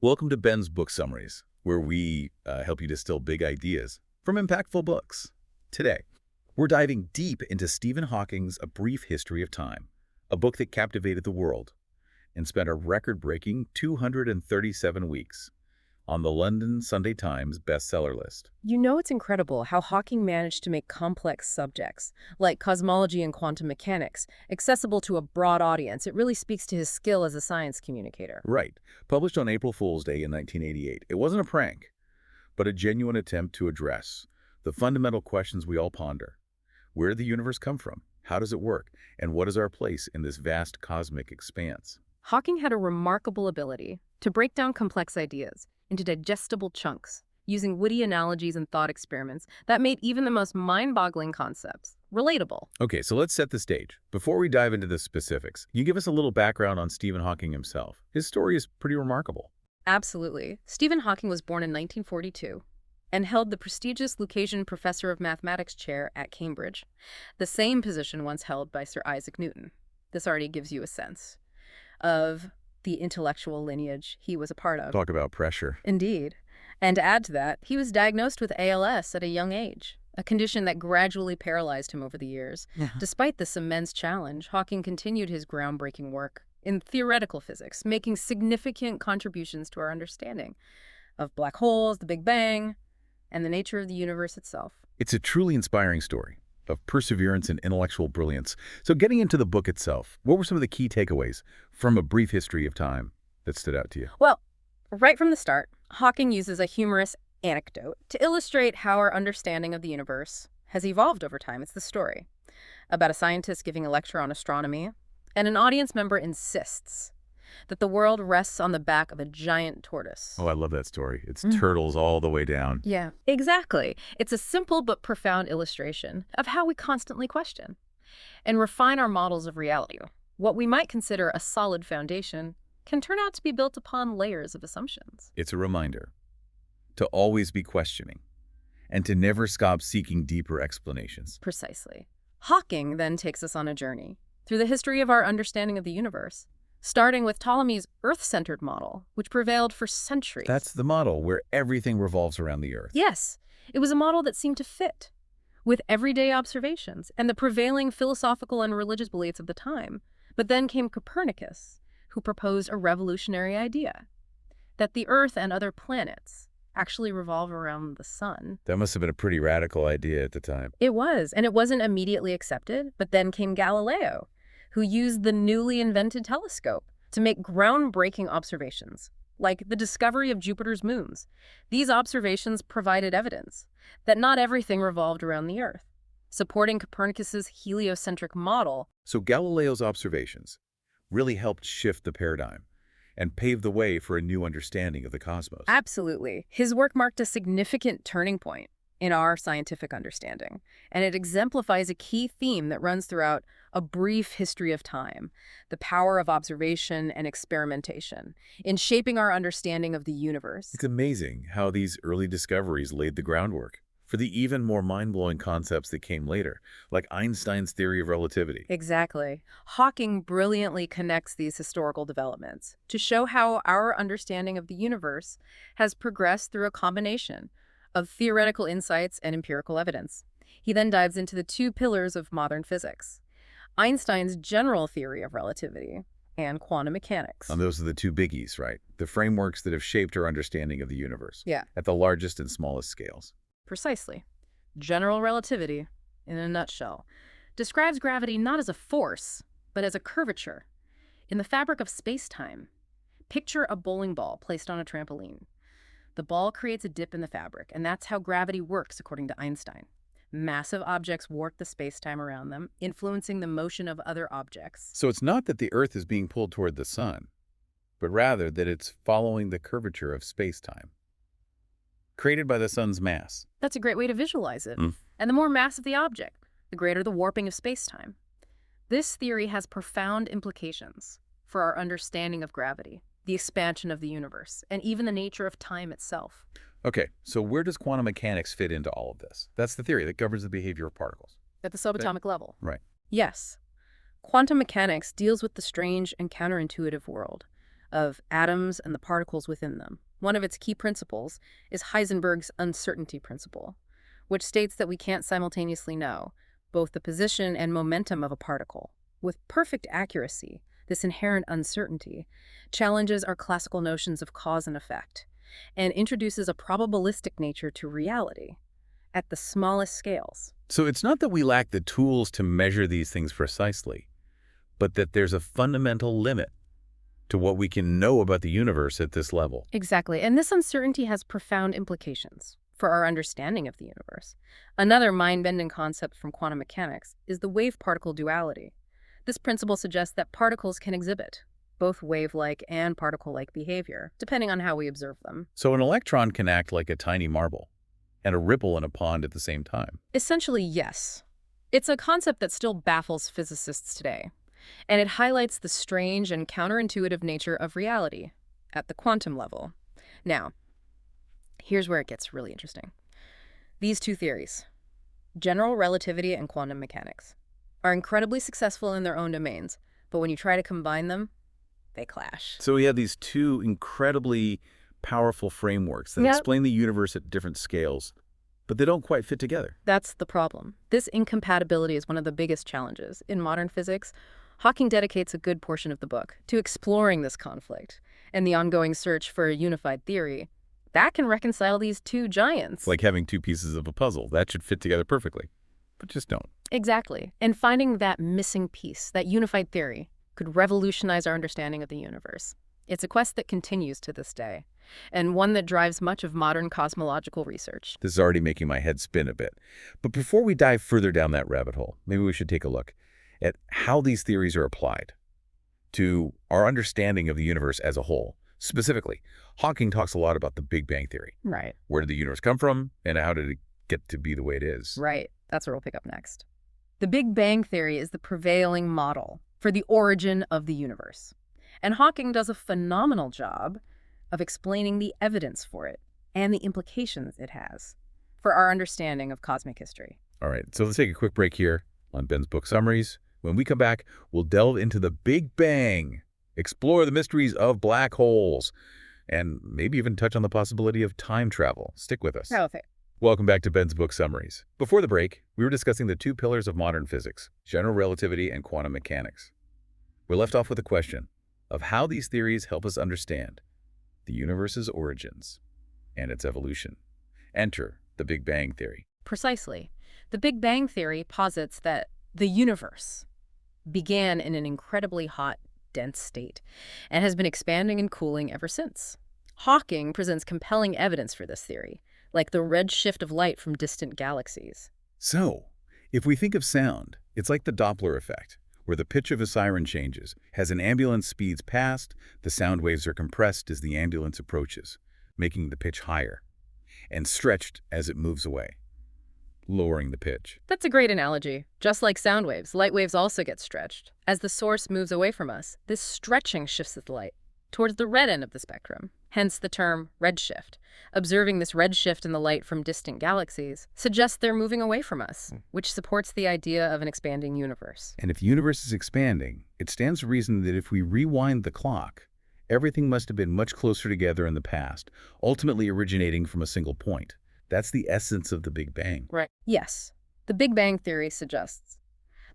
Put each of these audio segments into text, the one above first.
Welcome to Ben's Book Summaries, where we help you distill big ideas from impactful books. Today, we're diving deep into Stephen Hawking's A Brief History of Time, a book that captivated the world and spent a record-breaking 237 weeks on the London Sunday Times bestseller list. You know, it's incredible how Hawking managed to make complex subjects, like cosmology and quantum mechanics, accessible to a broad audience. It really speaks to his skill as a science communicator. Right. Published on April Fool's Day in 1988. It wasn't a prank, but a genuine attempt to address the fundamental questions we all ponder. Where did the universe come from? How does it work? And what is our place in this vast cosmic expanse? Hawking had a remarkable ability to break down complex ideas into digestible chunks, using witty analogies and thought experiments that made even the most mind-boggling concepts relatable. Okay, so let's set the stage. Before we dive into the specifics, you give us a little background on Stephen Hawking himself. His story is pretty remarkable. Absolutely. Stephen Hawking was born in 1942 and held the prestigious Lucasian Professor of Mathematics chair at Cambridge, the same position once held by Sir Isaac Newton. This already gives you a sense of the intellectual lineage he was a part of. Talk about pressure. Indeed. And to add to that, he was diagnosed with ALS at a young age, a condition that gradually paralyzed him over the years. Yeah. Despite this immense challenge, Hawking continued his groundbreaking work in theoretical physics, making significant contributions to our understanding of black holes, the Big Bang, and the nature of the universe itself. It's a truly inspiring story of perseverance and intellectual brilliance. So getting into the book itself, what were some of the key takeaways from A Brief History of Time that stood out to you? Well, right from the start, Hawking uses a humorous anecdote to illustrate how our understanding of the universe has evolved over time. It's the story about a scientist giving a lecture on astronomy, and an audience member insists that the world rests on the back of a giant tortoise. Oh, I love that story. It's turtles all the way down. Yeah, exactly. It's a simple but profound illustration of how we constantly question and refine our models of reality. What we might consider a solid foundation can turn out to be built upon layers of assumptions. It's a reminder to always be questioning and to never stop seeking deeper explanations. Precisely. Hawking then takes us on a journey through the history of our understanding of the universe, starting with Ptolemy's Earth-centered model, which prevailed for centuries. That's the model where everything revolves around the Earth. Yes, it was a model that seemed to fit with everyday observations and the prevailing philosophical and religious beliefs of the time. But then came Copernicus, who proposed a revolutionary idea that the Earth and other planets actually revolve around the sun. That must have been a pretty radical idea at the time. It was, and it wasn't immediately accepted, but then came Galileo, who used the newly invented telescope to make groundbreaking observations, like the discovery of Jupiter's moons. These observations provided evidence that not everything revolved around the Earth, supporting Copernicus's heliocentric model. So Galileo's observations really helped shift the paradigm and pave the way for a new understanding of the cosmos. Absolutely. His work marked a significant turning point in our scientific understanding, and it exemplifies a key theme that runs throughout A Brief History of Time: the power of observation and experimentation in shaping our understanding of the universe. It's amazing how these early discoveries laid the groundwork for the even more mind-blowing concepts that came later, like Einstein's theory of relativity. Exactly. Hawking brilliantly connects these historical developments to show how our understanding of the universe has progressed through a combination of theoretical insights and empirical evidence. He then dives into the two pillars of modern physics: Einstein's general theory of relativity and quantum mechanics. And those are the two biggies, right? The frameworks that have shaped our understanding of the universe. Yeah. At the largest and smallest scales. Precisely. General relativity, in a nutshell, describes gravity not as a force, but as a curvature in the fabric of space-time. Picture a bowling ball placed on a trampoline. The ball creates a dip in the fabric, and that's how gravity works, according to Einstein. Massive objects warp the space-time around them, influencing the motion of other objects. So it's not that the Earth is being pulled toward the sun, but rather that it's following the curvature of space-time, created by the sun's mass. That's a great way to visualize it. And the more massive the object, the greater the warping of space-time. This theory has profound implications for our understanding of gravity, the expansion of the universe, and even the nature of time itself. Okay, so where does quantum mechanics fit into all of this? That's the theory that governs the behavior of particles. At the subatomic level. Right. Yes. Quantum mechanics deals with the strange and counterintuitive world of atoms and the particles within them. One of its key principles is Heisenberg's uncertainty principle, which states that we can't simultaneously know both the position and momentum of a particle. With perfect accuracy, this inherent uncertainty challenges our classical notions of cause and effect and introduces a probabilistic nature to reality at the smallest scales. So it's not that we lack the tools to measure these things precisely, but that there's a fundamental limit to what we can know about the universe at this level. Exactly, and this uncertainty has profound implications for our understanding of the universe. Another mind-bending concept from quantum mechanics is the wave-particle duality. This principle suggests that particles can exhibit both wave-like and particle-like behavior, depending on how we observe them. So an electron can act like a tiny marble and a ripple in a pond at the same time. Essentially, yes. It's a concept that still baffles physicists today, and it highlights the strange and counterintuitive nature of reality at the quantum level. Now, here's where it gets really interesting. These two theories, general relativity and quantum mechanics, are incredibly successful in their own domains, but when you try to combine them, they clash. So we have these two incredibly powerful frameworks that explain the universe at different scales, but they don't quite fit together. That's the problem. This incompatibility is one of the biggest challenges. In modern physics, Hawking dedicates a good portion of the book to exploring this conflict and the ongoing search for a unified theory that can reconcile these two giants. It's like having two pieces of a puzzle. That should fit together perfectly, but just don't. Exactly. And finding that missing piece, that unified theory, could revolutionize our understanding of the universe. It's a quest that continues to this day, and one that drives much of modern cosmological research. This is already making my head spin a bit. But before we dive further down that rabbit hole, maybe we should take a look at how these theories are applied to our understanding of the universe as a whole. Specifically, Hawking talks a lot about the Big Bang Theory. Right. Where did the universe come from, and how did it get to be the way it is? Right. That's where we'll pick up next. The Big Bang Theory is the prevailing model for the origin of the universe. And Hawking does a phenomenal job of explaining the evidence for it and the implications it has for our understanding of cosmic history. All right, so let's take a quick break here on Ben's Book Summaries. When we come back, we'll delve into the Big Bang, explore the mysteries of black holes, and maybe even touch on the possibility of time travel. Stick with us. Okay. Welcome back to Ben's Book Summaries. Before the break, we were discussing the two pillars of modern physics, general relativity and quantum mechanics. We left off with a question of how these theories help us understand the universe's origins and its evolution. Enter the Big Bang Theory. Precisely. The Big Bang Theory posits that the universe began in an incredibly hot, dense state and has been expanding and cooling ever since. Hawking presents compelling evidence for this theory, like the red shift of light from distant galaxies. So, if we think of sound, it's like the Doppler effect, where the pitch of a siren changes. As an ambulance speeds past, the sound waves are compressed as the ambulance approaches, making the pitch higher, and stretched as it moves away, lowering the pitch. That's a great analogy. Just like sound waves, light waves also get stretched. As the source moves away from us, this stretching shifts the light towards the red end of the spectrum, hence the term redshift. Observing this redshift in the light from distant galaxies suggests they're moving away from us, which supports the idea of an expanding universe. And if the universe is expanding, it stands to reason that if we rewind the clock, everything must have been much closer together in the past, ultimately originating from a single point. That's the essence of the Big Bang. Right. Yes. The Big Bang Theory suggests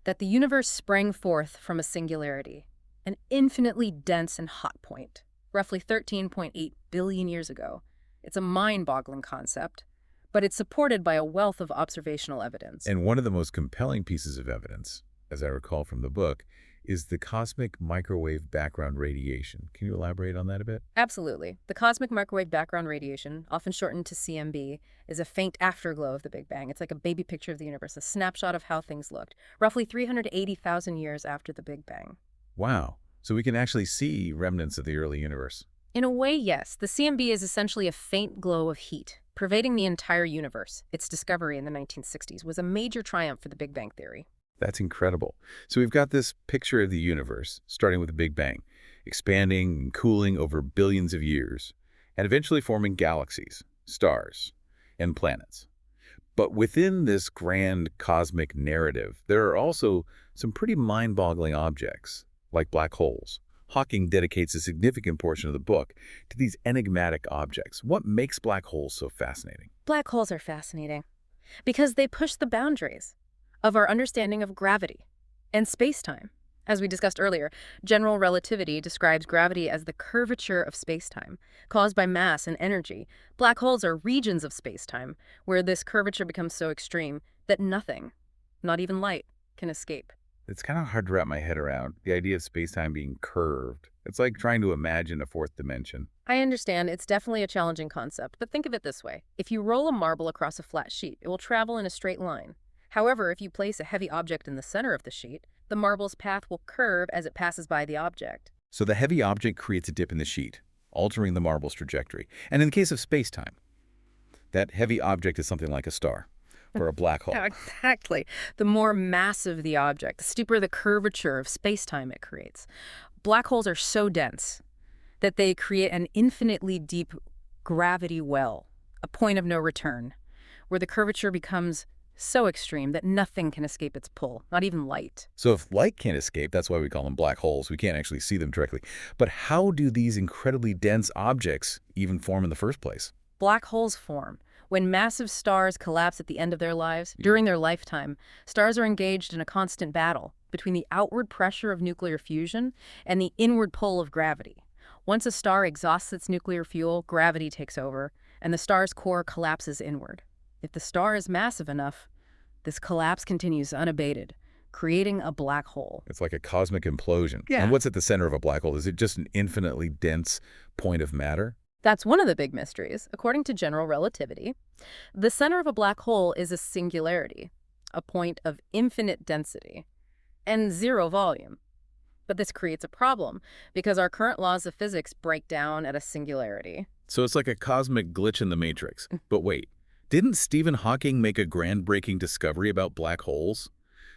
that the universe sprang forth from a singularity, an infinitely dense and hot point, roughly 13.8 billion years ago. It's a mind-boggling concept, but it's supported by a wealth of observational evidence. And one of the most compelling pieces of evidence, as I recall from the book, is the cosmic microwave background radiation. Can you elaborate on that a bit? Absolutely. The cosmic microwave background radiation, often shortened to CMB, is a faint afterglow of the Big Bang. It's like a baby picture of the universe, a snapshot of how things looked, roughly 380,000 years after the Big Bang. Wow. So we can actually see remnants of the early universe. In a way, yes. The CMB is essentially a faint glow of heat, pervading the entire universe. Its discovery in the 1960s was a major triumph for the Big Bang Theory. That's incredible. So we've got this picture of the universe, starting with the Big Bang, expanding and cooling over billions of years, and eventually forming galaxies, stars, and planets. But within this grand cosmic narrative, there are also some pretty mind-boggling objects, like black holes, Hawking dedicates a significant portion of the book to these enigmatic objects. What makes black holes so fascinating? Black holes are fascinating because they push the boundaries of our understanding of gravity and space-time. As we discussed earlier, general relativity describes gravity as the curvature of space-time caused by mass and energy. Black holes are regions of space-time where this curvature becomes so extreme that nothing, not even light, can escape. It's kind of hard to wrap my head around, the idea of space-time being curved. It's like trying to imagine a fourth dimension. I understand it's definitely a challenging concept, but think of it this way. If you roll a marble across a flat sheet, it will travel in a straight line. However, if you place a heavy object in the center of the sheet, the marble's path will curve as it passes by the object. So the heavy object creates a dip in the sheet, altering the marble's trajectory. And in the case of space-time, that heavy object is something like a star or a black hole. Exactly. The more massive the object, the steeper the curvature of space-time it creates. Black holes are so dense that they create an infinitely deep gravity well, a point of no return, where the curvature becomes so extreme that nothing can escape its pull, not even light. So if light can't escape, that's why we call them black holes. We can't actually see them directly. But how do these incredibly dense objects even form in the first place? Black holes form when massive stars collapse at the end of their lives. During their lifetime, stars are engaged in a constant battle between the outward pressure of nuclear fusion and the inward pull of gravity. Once a star exhausts its nuclear fuel, gravity takes over, and the star's core collapses inward. If the star is massive enough, this collapse continues unabated, creating a black hole. It's like a cosmic implosion. Yeah. And what's at the center of a black hole? Is it just an infinitely dense point of matter? That's one of the big mysteries. According to general relativity, the center of a black hole is a singularity, a point of infinite density, and zero volume. But this creates a problem because our current laws of physics break down at a singularity. So it's like a cosmic glitch in the matrix. But wait, didn't Stephen Hawking make a groundbreaking discovery about black holes?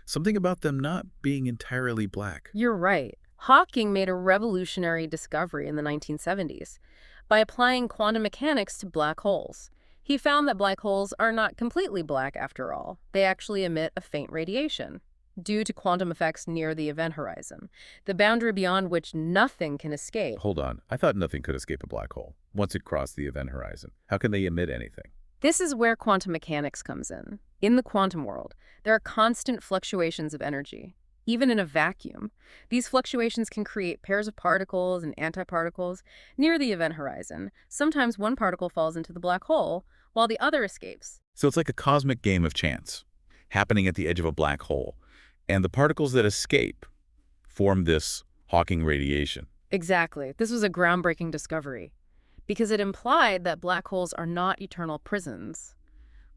Something about them not being entirely black. You're right. Hawking made a revolutionary discovery in the 1970s by applying quantum mechanics to black holes. He found that black holes are not completely black after all. They actually emit a faint radiation due to quantum effects near the event horizon, the boundary beyond which nothing can escape. Hold on. I thought nothing could escape a black hole once it crossed the event horizon. How can they emit anything? This is where quantum mechanics comes in. In the quantum world, there are constant fluctuations of energy. Even in a vacuum, these fluctuations can create pairs of particles and antiparticles near the event horizon. Sometimes one particle falls into the black hole, while the other escapes. So it's like a cosmic game of chance happening at the edge of a black hole. And the particles that escape form this Hawking radiation. Exactly. This was a groundbreaking discovery because it implied that black holes are not eternal prisons,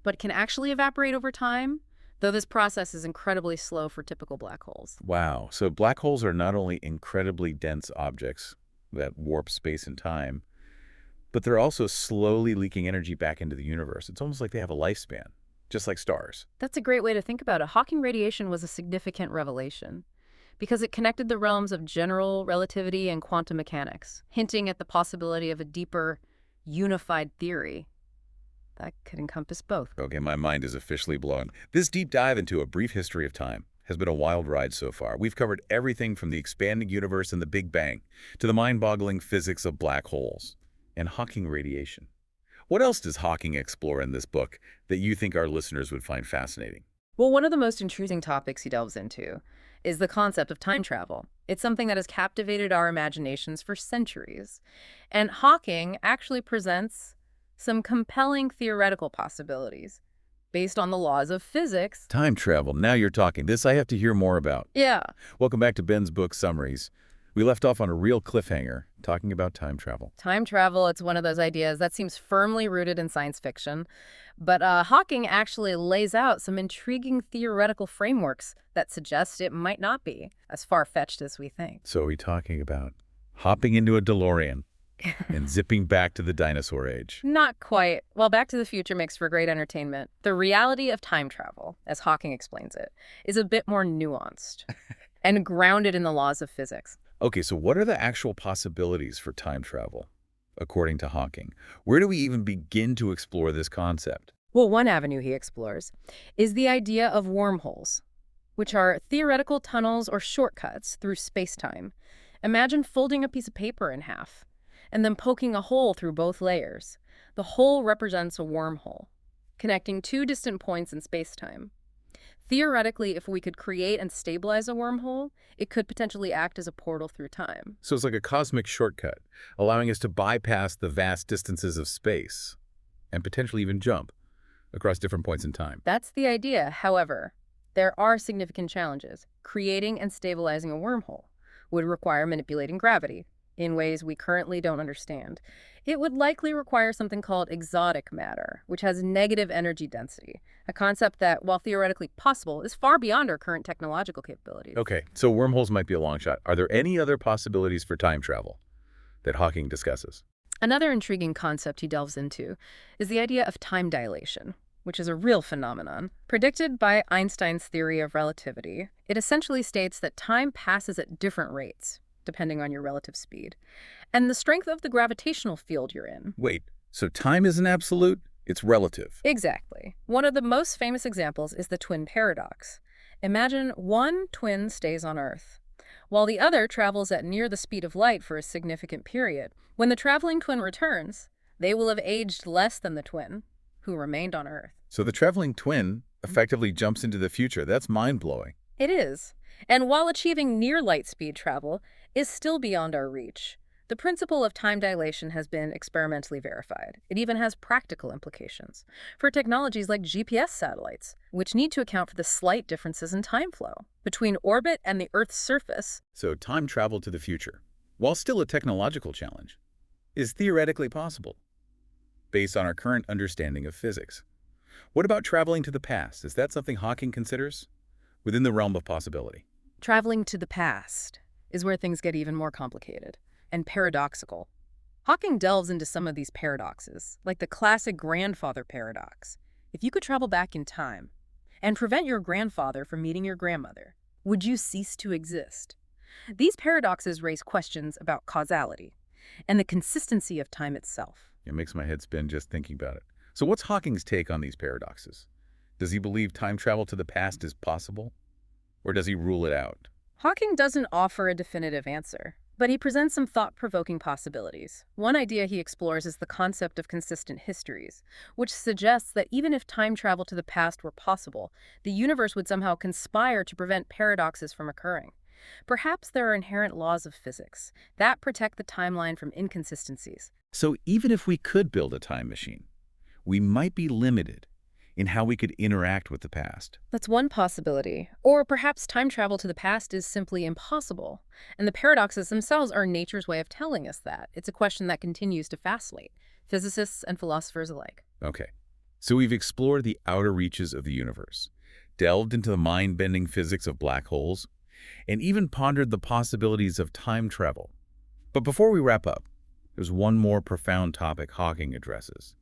but can actually evaporate over time, though this process is incredibly slow for typical black holes. Wow. So black holes are not only incredibly dense objects that warp space and time, but they're also slowly leaking energy back into the universe. It's almost like they have a lifespan, just like stars. That's a great way to think about it. Hawking radiation was a significant revelation because it connected the realms of general relativity and quantum mechanics, hinting at the possibility of a deeper, unified theory that could encompass both. Okay, my mind is officially blown. This deep dive into a brief history of time has been a wild ride so far. We've covered everything from the expanding universe and the Big Bang to the mind-boggling physics of black holes and Hawking radiation. What else does Hawking explore in this book that you think our listeners would find fascinating? Well, one of the most intriguing topics he delves into is the concept of time travel. It's something that has captivated our imaginations for centuries. And Hawking actually presents some compelling theoretical possibilities based on the laws of physics. Time travel. Now you're talking. This I have to hear more about. Yeah. Welcome back to Ben's Book Summaries. We left off on a real cliffhanger, talking about time travel. Time travel, it's one of those ideas that seems firmly rooted in science fiction. But Hawking actually lays out some intriguing theoretical frameworks that suggest it might not be as far-fetched as we think. So are we talking about hopping into a DeLorean and zipping back to the dinosaur age? Not quite. While Back to the Future makes for great entertainment, the reality of time travel, as Hawking explains it, is a bit more nuanced and grounded in the laws of physics. Okay, so what are the actual possibilities for time travel, according to Hawking? Where do we even begin to explore this concept? Well, one avenue he explores is the idea of wormholes, which are theoretical tunnels or shortcuts through space-time. Imagine folding a piece of paper in half and then poking a hole through both layers. The hole represents a wormhole, connecting two distant points in space-time. Theoretically, if we could create and stabilize a wormhole, it could potentially act as a portal through time. So it's like a cosmic shortcut, allowing us to bypass the vast distances of space and potentially even jump across different points in time. That's the idea. However, there are significant challenges. Creating and stabilizing a wormhole would require manipulating gravity in ways we currently don't understand. It would likely require something called exotic matter, which has negative energy density, a concept that, while theoretically possible, is far beyond our current technological capabilities. Okay, so wormholes might be a long shot. Are there any other possibilities for time travel that Hawking discusses? Another intriguing concept he delves into is the idea of time dilation, which is a real phenomenon. Predicted by Einstein's theory of relativity, it essentially states that time passes at different rates, depending on your relative speed, and the strength of the gravitational field you're in. Wait, so time isn't absolute? It's relative. Exactly. One of the most famous examples is the twin paradox. Imagine one twin stays on Earth, while the other travels at near the speed of light for a significant period. When the traveling twin returns, they will have aged less than the twin who remained on Earth. So the traveling twin effectively jumps into the future. That's mind-blowing. It is. And while achieving near light speed travel is still beyond our reach, the principle of time dilation has been experimentally verified. It even has practical implications for technologies like GPS satellites, which need to account for the slight differences in time flow between orbit and the Earth's surface. So time travel to the future, while still a technological challenge, is theoretically possible, based on our current understanding of physics. What about traveling to the past? Is that something Hawking considers within the realm of possibility? Traveling to the past is where things get even more complicated and paradoxical. Hawking delves into some of these paradoxes, like the classic grandfather paradox. If you could travel back in time and prevent your grandfather from meeting your grandmother, would you cease to exist? These paradoxes raise questions about causality and the consistency of time itself. It makes my head spin just thinking about it. So what's Hawking's take on these paradoxes? Does he believe time travel to the past is possible, or does he rule it out? Hawking doesn't offer a definitive answer, but he presents some thought-provoking possibilities. One idea he explores is the concept of consistent histories, which suggests that even if time travel to the past were possible, the universe would somehow conspire to prevent paradoxes from occurring. Perhaps there are inherent laws of physics that protect the timeline from inconsistencies. So even if we could build a time machine, we might be limited in how we could interact with the past. That's one possibility. Or perhaps time travel to the past is simply impossible, and the paradoxes themselves are nature's way of telling us that. It's a question that continues to fascinate physicists and philosophers alike. Okay, so we've explored the outer reaches of the universe, delved into the mind-bending physics of black holes, and even pondered the possibilities of time travel. But before we wrap up, there's one more profound topic Hawking addresses.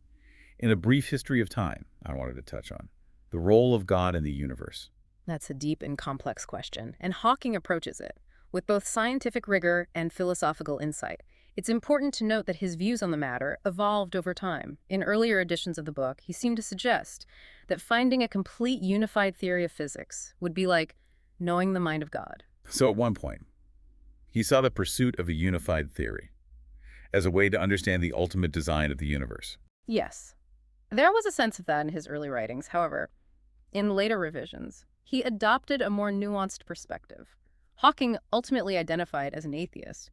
In A Brief History of Time, I wanted to touch on the role of God in the universe. That's a deep and complex question, and Hawking approaches it with both scientific rigor and philosophical insight. It's important to note that his views on the matter evolved over time. In earlier editions of the book, he seemed to suggest that finding a complete unified theory of physics would be like knowing the mind of God. So at one point, he saw the pursuit of a unified theory as a way to understand the ultimate design of the universe. Yes. There was a sense of that in his early writings. However, in later revisions, he adopted a more nuanced perspective. Hawking ultimately identified as an atheist,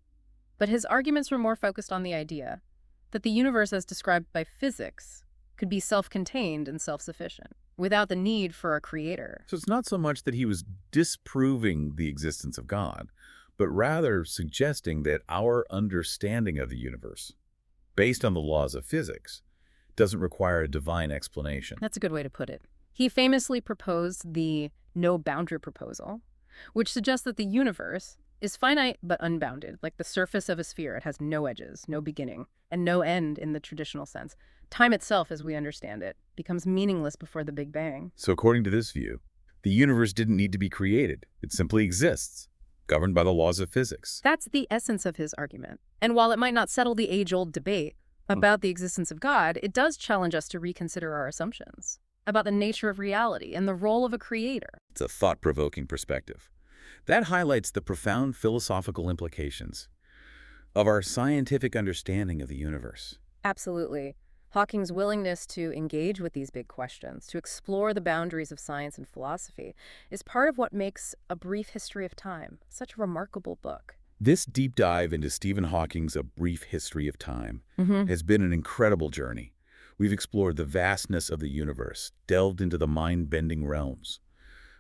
but his arguments were more focused on the idea that the universe as described by physics could be self-contained and self-sufficient, without the need for a creator. So it's not so much that he was disproving the existence of God, but rather suggesting that our understanding of the universe, based on the laws of physics, doesn't require a divine explanation. That's a good way to put it. He famously proposed the no-boundary proposal, which suggests that the universe is finite but unbounded, like the surface of a sphere. It has no edges, no beginning, and no end in the traditional sense. Time itself, as we understand it, becomes meaningless before the Big Bang. So according to this view, the universe didn't need to be created. It simply exists, governed by the laws of physics. That's the essence of his argument. And while it might not settle the age-old debate about the existence of God, it does challenge us to reconsider our assumptions about the nature of reality and the role of a creator. It's a thought-provoking perspective. That highlights the profound philosophical implications of our scientific understanding of the universe. Absolutely. Hawking's willingness to engage with these big questions, to explore the boundaries of science and philosophy, is part of what makes A Brief History of Time such a remarkable book. This deep dive into Stephen Hawking's A Brief History of Time Hmm. has been an incredible journey. We've explored the vastness of the universe, delved into the mind-bending realms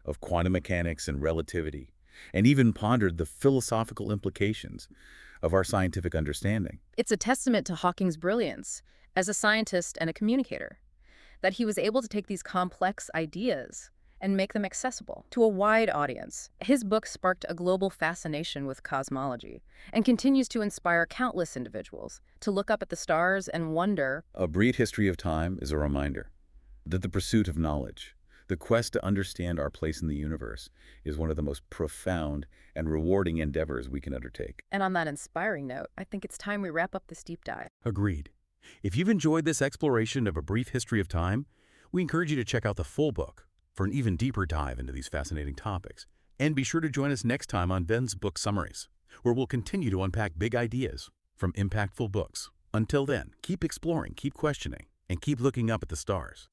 of quantum mechanics and relativity, and even pondered the philosophical implications of our scientific understanding. It's a testament to Hawking's brilliance as a scientist and a communicator, that he was able to take these complex ideas and make them accessible to a wide audience. His book sparked a global fascination with cosmology and continues to inspire countless individuals to look up at the stars and wonder. A Brief History of Time is a reminder that the pursuit of knowledge, the quest to understand our place in the universe, is one of the most profound and rewarding endeavors we can undertake. And on that inspiring note, I think it's time we wrap up this deep dive. Agreed. If you've enjoyed this exploration of A Brief History of Time, we encourage you to check out the full book for an even deeper dive into these fascinating topics. And be sure to join us next time on Ben's Book Summaries, where we'll continue to unpack big ideas from impactful books. Until then, keep exploring, keep questioning, and keep looking up at the stars.